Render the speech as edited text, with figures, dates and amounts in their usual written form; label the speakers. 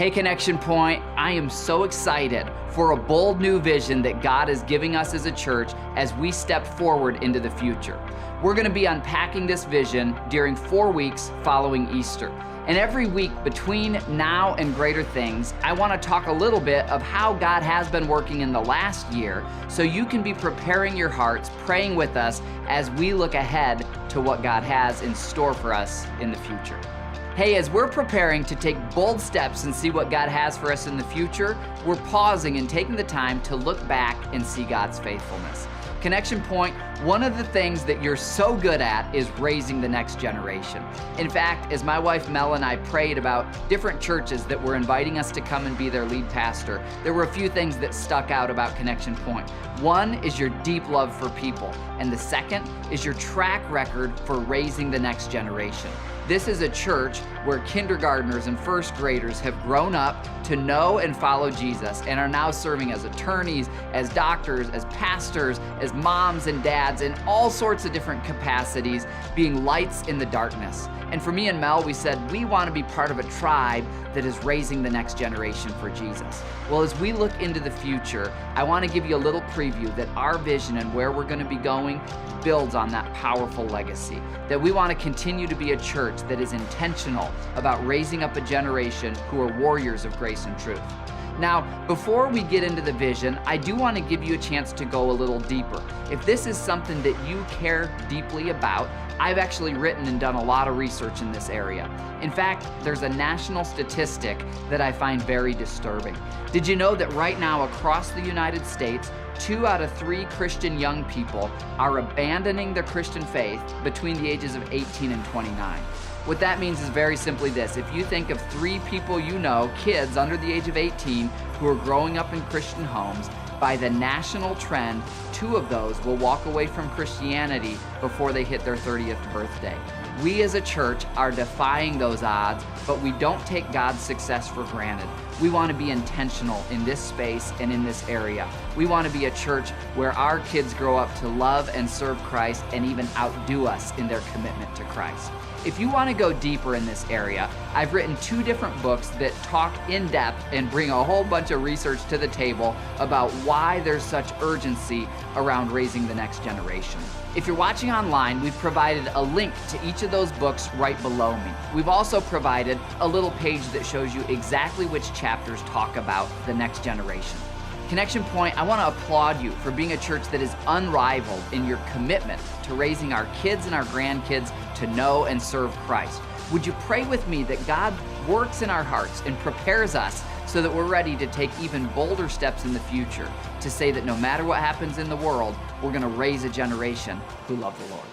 Speaker 1: Hey Connection Point, I am so excited for a bold new vision that God is giving us as a church as we step forward into the future. We're going to be unpacking this vision during 4 weeks following Easter. And every week between now and greater things, I want to talk a little bit of how God has been working in the last year so you can be preparing your hearts, praying with us as we look ahead to what God has in store for us in the future. Hey, as we're preparing to take bold steps and see what God has for us in the future, we're pausing and taking the time to look back and see God's faithfulness. Connection Point, one of the things that you're so good at is raising the next generation. In fact, as my wife Mel and I prayed about different churches that were inviting us to come and be their lead pastor, there were a few things that stuck out about Connection Point. One is your deep love for people, and the second is your track record for raising the next generation. This is a church where kindergartners and first graders have grown up to know and follow Jesus and are now serving as attorneys, as doctors, as pastors, as moms and dads in all sorts of different capacities, being lights in the darkness. And for me and Mel, we said we want to be part of a tribe that is raising the next generation for Jesus. Well, as we look into the future, I want to give you a little preview that our vision and where we're going to be going builds on that powerful legacy, that we want to continue to be a church that is intentional about raising up a generation who are warriors of grace and truth. Now, before we get into the vision, I do want to give you a chance to go a little deeper. If this is something that you care deeply about, I've actually written and done a lot of research in this area. In fact, there's a national statistic that I find very disturbing. Did you know that right now across the United States, 2 out of 3 Christian young people are abandoning their Christian faith between the ages of 18 and 29? What that means is very simply this. If you think of 3 people you know, kids under the age of 18, who are growing up in Christian homes, by the national trend, 2 of those will walk away from Christianity before they hit their 30th birthday. We as a church are defying those odds, but we don't take God's success for granted. We want to be intentional in this space and in this area. We want to be a church where our kids grow up to love and serve Christ and even outdo us in their commitment to Christ. If you want to go deeper in this area, I've written 2 different books that talk in depth and bring a whole bunch of research to the table about why there's such urgency around raising the next generation. If you're watching online, we've provided a link to each of those books right below me. We've also provided a little page that shows you exactly which chapters talk about the next generation. Connection Point, I want to applaud you for being a church that is unrivaled in your commitment to raising our kids and our grandkids to know and serve Christ. Would you pray with me that God works in our hearts and prepares us so that we're ready to take even bolder steps in the future to say that no matter what happens in the world, we're going to raise a generation who love the Lord.